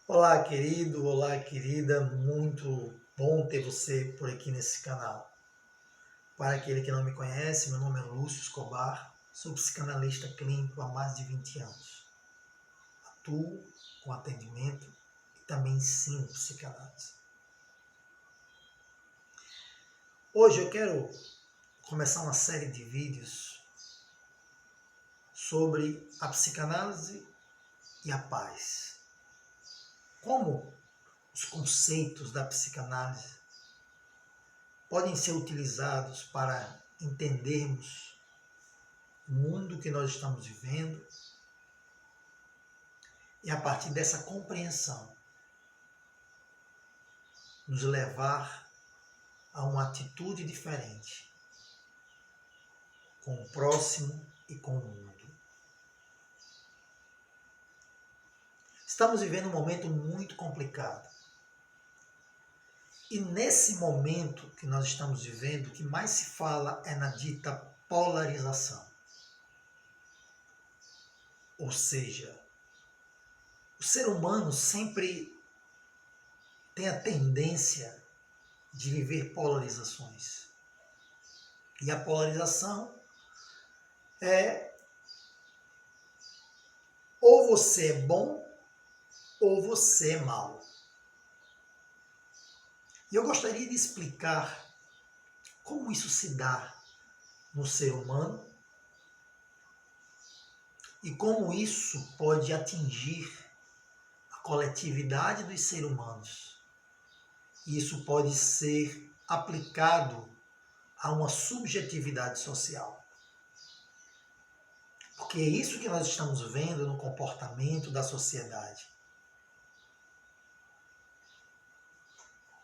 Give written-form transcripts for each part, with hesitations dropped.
Olá, querido, olá, querida, muito bom ter você por aqui nesse canal. Para aquele que não me conhece, meu nome é Lúcio Escobar, sou psicanalista clínico há mais de 20 anos. Atuo com atendimento e também ensino psicanálise. Hoje eu quero começar uma série de vídeos sobre a psicanálise e a paz. Como os conceitos da psicanálise podem ser utilizados para entendermos o mundo que nós estamos vivendo e, a partir dessa compreensão, nos levar a uma atitude diferente com o próximo e com o mundo. Estamos vivendo um momento muito complicado. E nesse momento que nós estamos vivendo, o que mais se fala é na dita polarização. Ou seja, o ser humano sempre tem a tendência de viver polarizações. E a polarização é ou você é bom ou você é mau. E eu gostaria de explicar como isso se dá no ser humano e como isso pode atingir a coletividade dos seres humanos. E isso pode ser aplicado a uma subjetividade social. Porque é isso que nós estamos vendo no comportamento da sociedade.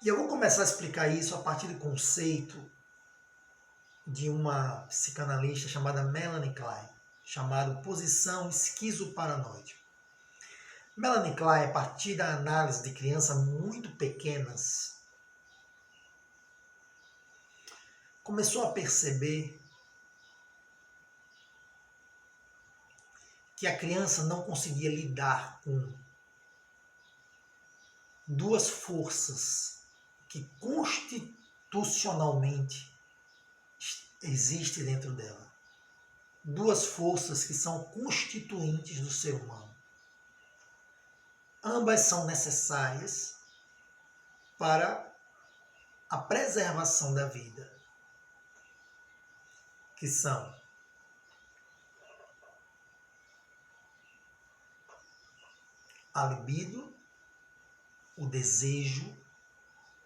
E eu vou começar a explicar isso a partir do conceito de uma psicanalista chamada Melanie Klein, chamado posição esquizoparanoide. Melanie Klein, a partir da análise de crianças muito pequenas, começou a perceber que a criança não conseguia lidar com duas forças que constitucionalmente existem dentro dela. Duas forças que são constituintes do ser humano. Ambas são necessárias para a preservação da vida, que são a libido, o desejo,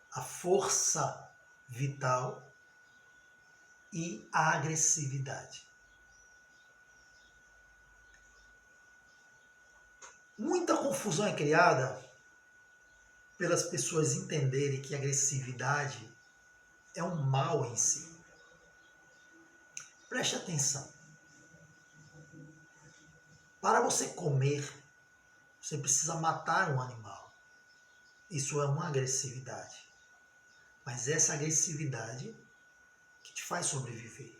a força vital e a agressividade. Muita confusão é criada pelas pessoas entenderem que a agressividade é um mal em si. Preste atenção. Para você comer, você precisa matar um animal. Isso é uma agressividade. Mas essa agressividade que te faz sobreviver.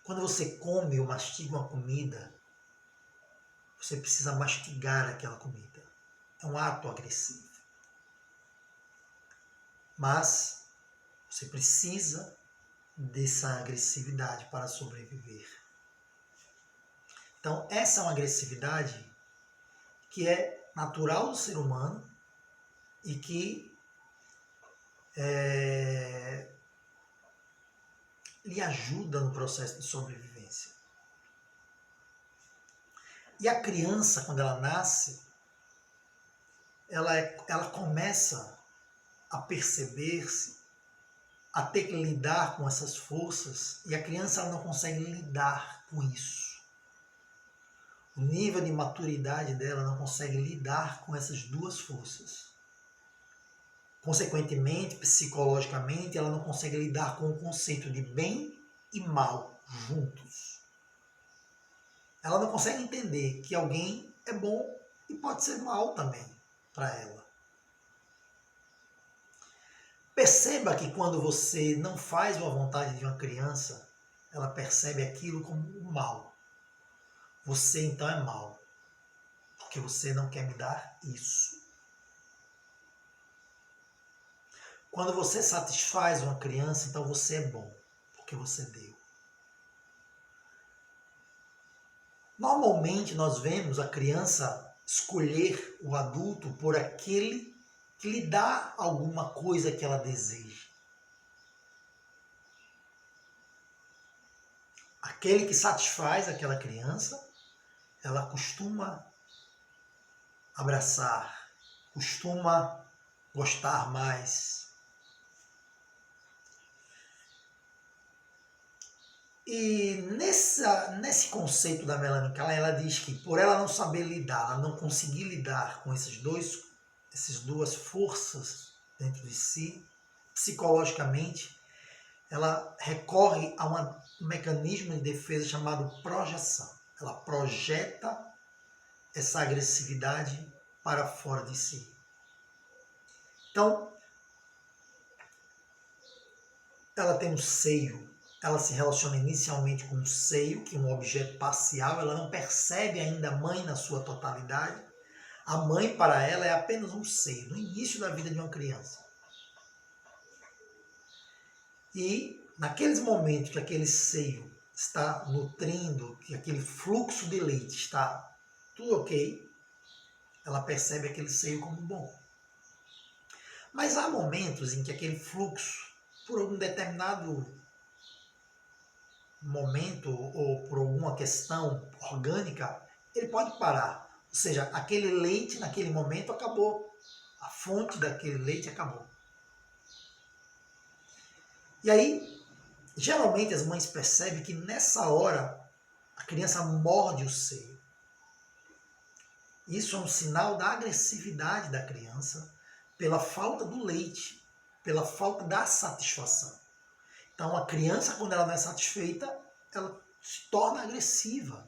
Quando você come ou mastiga uma comida, você precisa mastigar aquela comida. É um ato agressivo. Mas você precisa dessa agressividade para sobreviver. Então, essa é uma agressividade que é natural do ser humano e que lhe ajuda no processo de sobrevivência. E a criança, quando ela nasce, ela começa a perceber-se, a ter que lidar com essas forças, e a criança ela não consegue lidar com isso. O nível de maturidade dela não consegue lidar com essas duas forças. Consequentemente, psicologicamente, ela não consegue lidar com o conceito de bem e mal juntos. Ela não consegue entender que alguém é bom e pode ser mal também para ela. Perceba que quando você não faz a vontade de uma criança, ela percebe aquilo como um mal. Você então é mal. porque você não quer me dar isso. Quando você satisfaz uma criança, então você é bom, porque você deu. Normalmente nós vemos a criança escolher o adulto por aquele que lhe dá alguma coisa que ela deseja. Aquele que satisfaz aquela criança, ela costuma abraçar, costuma gostar mais. E nesse conceito da Melanie Klein, ela diz que por ela não saber lidar, ela não conseguir lidar com essas duas forças dentro de si, psicologicamente, ela recorre a um mecanismo de defesa chamado projeção. Ela projeta essa agressividade para fora de si. Então, ela tem um seio, ela se relaciona inicialmente com um seio, que é um objeto parcial, ela não percebe ainda a mãe na sua totalidade. A mãe, para ela, é apenas um seio, no início da vida de uma criança. E naqueles momentos que aquele seio está nutrindo, que aquele fluxo de leite está tudo ok, ela percebe aquele seio como bom. Mas há momentos em que aquele fluxo, por um determinado momento ou por alguma questão orgânica, ele pode parar. Ou seja, aquele leite naquele momento acabou. A fonte daquele leite acabou. E aí, geralmente as mães percebem que nessa hora a criança morde o seio. Isso é um sinal da agressividade da criança pela falta do leite, pela falta da satisfação. Então a criança, quando ela não é satisfeita, ela se torna agressiva.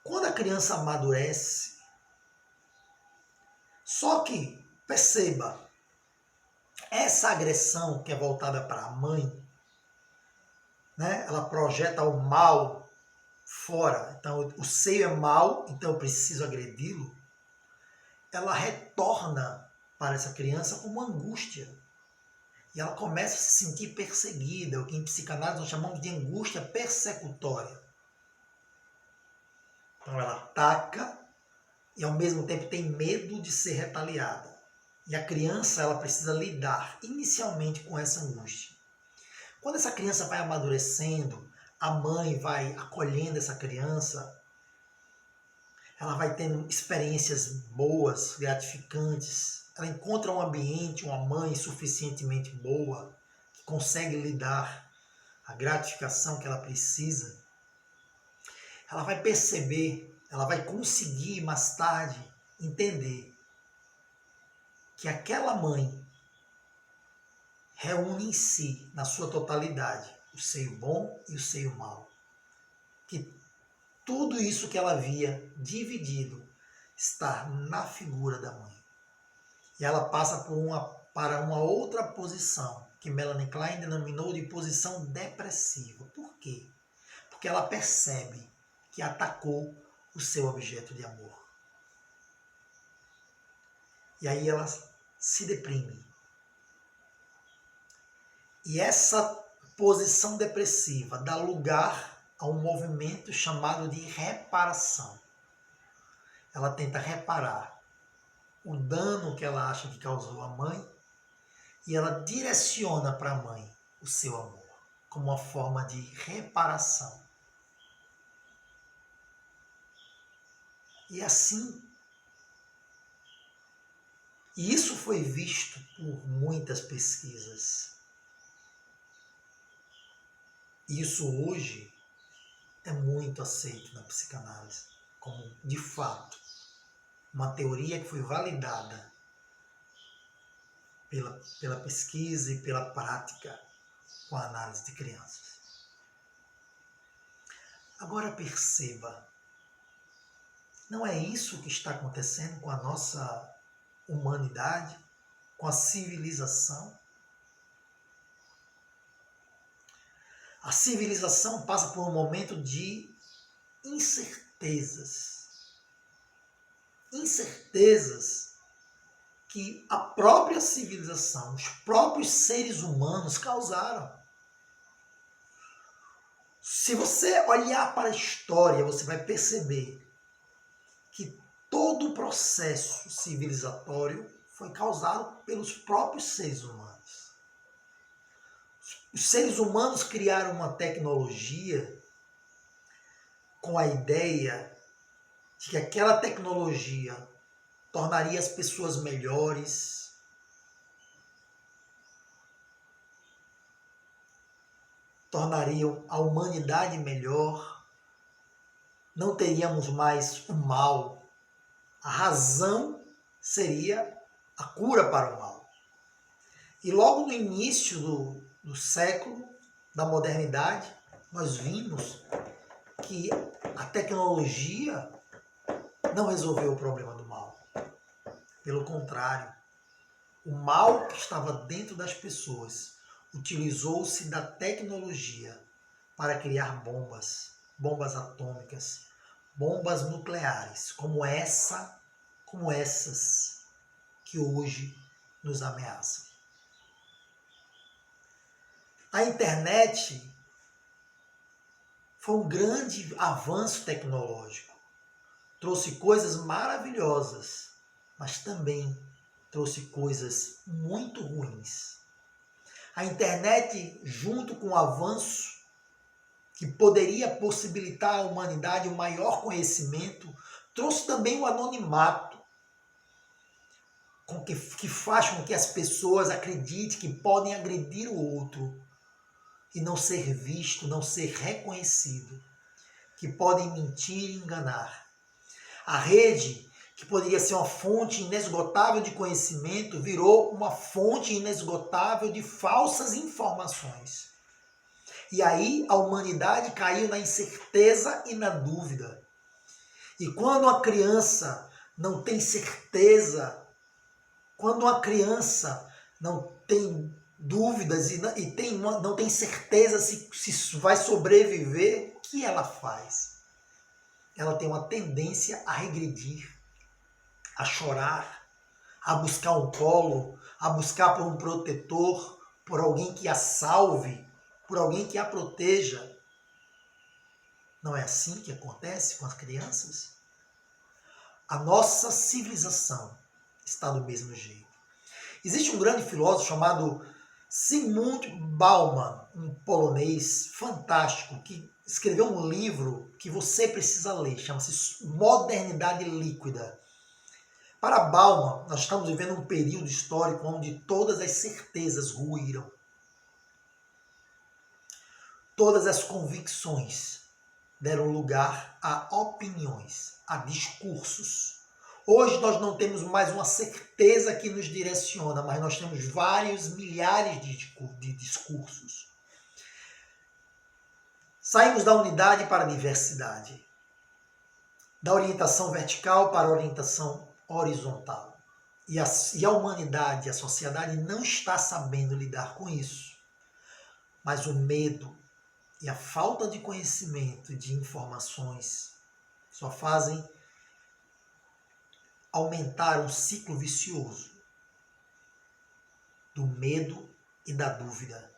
Quando a criança amadurece, só que, perceba, essa agressão que é voltada para a mãe, né, ela projeta o mal fora. Então, o seio é mal, então eu preciso agredi-lo. Ela retorna para essa criança com uma angústia. E ela começa a se sentir perseguida, o que em psicanálise nós chamamos de angústia persecutória. Então, ela ataca e, ao mesmo tempo, tem medo de ser retaliada. E a criança, ela precisa lidar inicialmente com essa angústia. Quando essa criança vai amadurecendo, a mãe vai acolhendo essa criança, ela vai tendo experiências boas, gratificantes, ela encontra um ambiente, uma mãe suficientemente boa, que consegue lhe dar a gratificação que ela precisa, ela vai perceber, ela vai conseguir mais tarde entender que aquela mãe reúne em si, na sua totalidade, o seio bom e o seio mau. Que tudo isso que ela via dividido está na figura da mãe. E ela passa para uma outra posição, que Melanie Klein denominou de posição depressiva. Por quê? Porque ela percebe que atacou o seu objeto de amor. E aí ela se deprime. E essa posição depressiva dá lugar a um movimento chamado de reparação. Ela tenta reparar o dano que ela acha que causou à mãe e ela direciona para a mãe o seu amor, como uma forma de reparação. E assim, e isso foi visto por muitas pesquisas. Isso hoje é muito aceito na psicanálise, como, de fato, uma teoria que foi validada pela pesquisa e pela prática com a análise de crianças. Agora perceba, não é isso que está acontecendo com a nossa humanidade, com a civilização? A civilização passa por um momento de incertezas. Incertezas que a própria civilização, os próprios seres humanos causaram. Se você olhar para a história, você vai perceber que todo o processo civilizatório foi causado pelos próprios seres humanos. Os seres humanos criaram uma tecnologia com a ideia de que aquela tecnologia tornaria as pessoas melhores, tornariam a humanidade melhor, não teríamos mais o mal. A razão seria a cura para o mal. E logo no início do século, da modernidade, nós vimos que a tecnologia não resolveu o problema do mal. Pelo contrário, o mal que estava dentro das pessoas utilizou-se da tecnologia para criar bombas, bombas atômicas, bombas nucleares, como essas que hoje nos ameaçam. A internet foi um grande avanço tecnológico. Trouxe coisas maravilhosas, mas também trouxe coisas muito ruins. A internet, junto com o avanço que poderia possibilitar à humanidade um maior conhecimento, trouxe também o anonimato, que faz com que as pessoas acreditem que podem agredir o outro e não ser visto, não ser reconhecido, que podem mentir e enganar. A rede, que poderia ser uma fonte inesgotável de conhecimento, virou uma fonte inesgotável de falsas informações. E aí a humanidade caiu na incerteza e na dúvida. E quando uma criança não tem certeza, quando uma criança não tem dúvidas e não tem certeza se vai sobreviver, o que ela faz? Ela tem uma tendência a regredir, a chorar, a buscar um colo, a buscar por um protetor, por alguém que a salve, por alguém que a proteja. Não é assim que acontece com as crianças? A nossa civilização está do mesmo jeito. Existe um grande filósofo chamado Zygmunt Bauman, um polonês fantástico, que escreveu um livro que você precisa ler, chama-se Modernidade Líquida. Para Bauman, nós estamos vivendo um período histórico onde todas as certezas ruíram. Todas as convicções deram lugar a opiniões, a discursos. Hoje nós não temos mais uma certeza que nos direciona, mas nós temos vários milhares de discursos. Saímos da unidade para a diversidade, da orientação vertical para a orientação horizontal. E a humanidade, a sociedade não está sabendo lidar com isso. Mas o medo e a falta de conhecimento e de informações só fazem aumentar um ciclo vicioso do medo e da dúvida.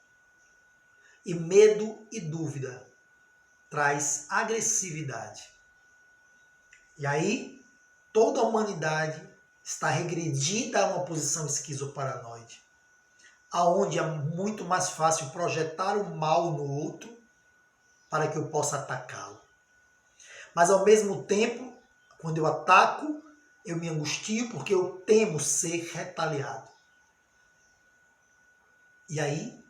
E medo e dúvida traz agressividade. E aí toda a humanidade está regredida a uma posição esquizoparanoide, aonde é muito mais fácil projetar o mal no outro para que eu possa atacá-lo. Mas ao mesmo tempo, quando eu ataco, eu me angustio porque eu temo ser retaliado. E aí,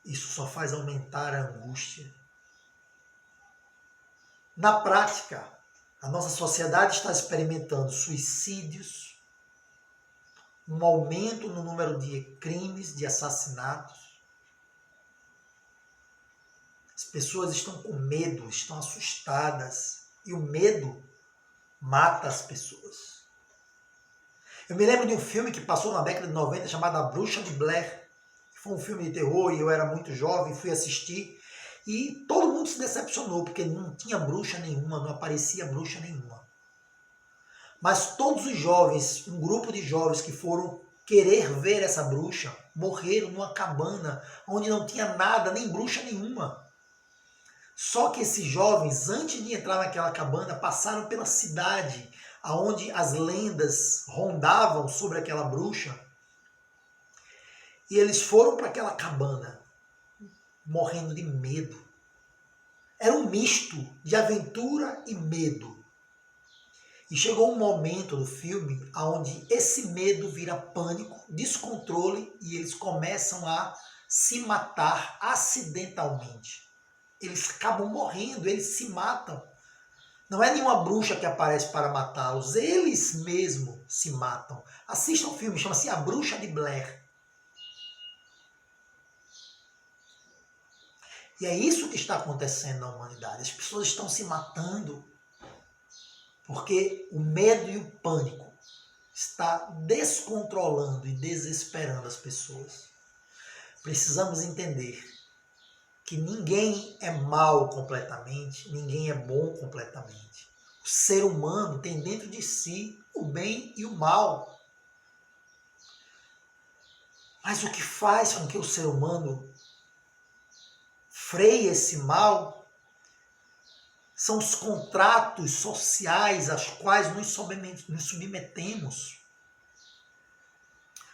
isso só faz aumentar a angústia. Na prática, a nossa sociedade está experimentando suicídios, um aumento no número de crimes, de assassinatos. As pessoas estão com medo, estão assustadas. E o medo mata as pessoas. Eu me lembro de um filme que passou na década de 90 chamado A Bruxa de Blair. Foi um filme de terror e eu era muito jovem, fui assistir e todo mundo se decepcionou, porque não tinha bruxa nenhuma, não aparecia bruxa nenhuma. Mas todos os jovens, um grupo de jovens que foram querer ver essa bruxa, morreram numa cabana onde não tinha nada, nem bruxa nenhuma. Só que esses jovens, antes de entrar naquela cabana, passaram pela cidade, onde as lendas rondavam sobre aquela bruxa. E eles foram para aquela cabana, morrendo de medo. Era um misto de aventura e medo. E chegou um momento do filme onde esse medo vira pânico, descontrole, e eles começam a se matar acidentalmente. Eles acabam morrendo, eles se matam. Não é nenhuma bruxa que aparece para matá-los, eles mesmos se matam. Assistam o filme, chama-se A Bruxa de Blair. E é isso que está acontecendo na humanidade. As pessoas estão se matando porque o medo e o pânico está descontrolando e desesperando as pessoas. Precisamos entender que ninguém é mal completamente, ninguém é bom completamente. O ser humano tem dentro de si o bem e o mal. Mas o que faz com que o ser humano freie esse mal são os contratos sociais aos quais nos submetemos.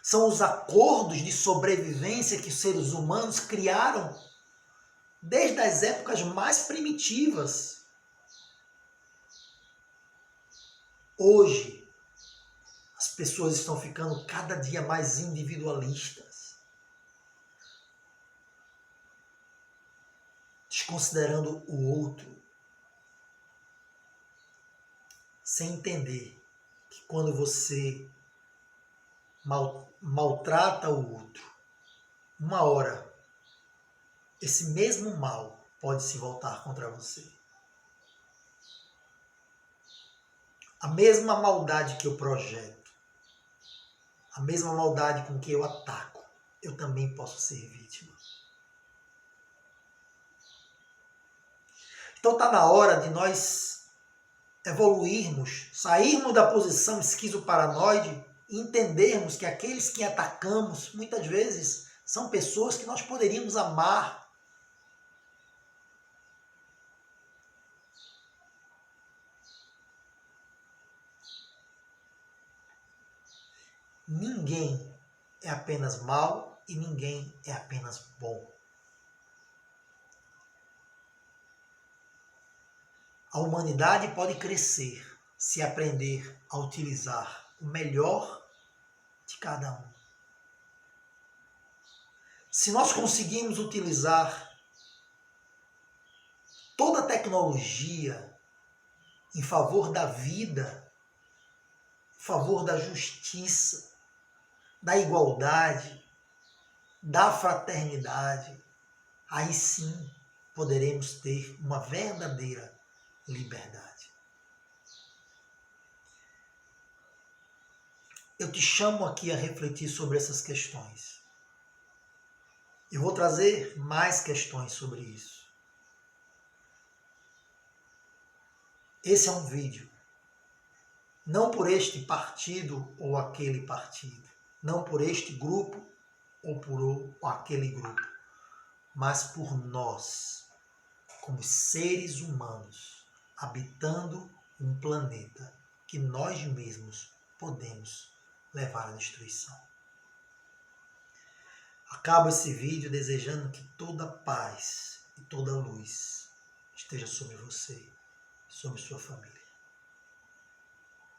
São os acordos de sobrevivência que os seres humanos criaram desde as épocas mais primitivas. Hoje, as pessoas estão ficando cada dia mais individualistas, desconsiderando o outro, sem entender que quando você maltrata o outro, uma hora esse mesmo mal pode se voltar contra você. A mesma maldade que eu projeto, a mesma maldade com que eu ataco, eu também posso ser vítima. Então está na hora de nós evoluirmos, sairmos da posição esquizoparanoide e entendermos que aqueles que atacamos, muitas vezes, são pessoas que nós poderíamos amar. Ninguém é apenas mal e ninguém é apenas bom. A humanidade pode crescer se aprender a utilizar o melhor de cada um. Se nós conseguirmos utilizar toda a tecnologia em favor da vida, em favor da justiça, da igualdade, da fraternidade, aí sim poderemos ter uma verdadeira liberdade. Eu te chamo aqui a refletir sobre essas questões. Eu vou trazer mais questões sobre isso. Esse é um vídeo, não por este partido ou aquele partido, não por este grupo ou por aquele grupo, mas por nós, como seres humanos, habitando um planeta que nós mesmos podemos levar à destruição. Acabo esse vídeo desejando que toda paz e toda luz esteja sobre você, sobre sua família.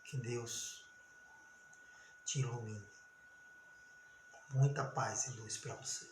Que Deus te ilumine. Muita paz e luz para você.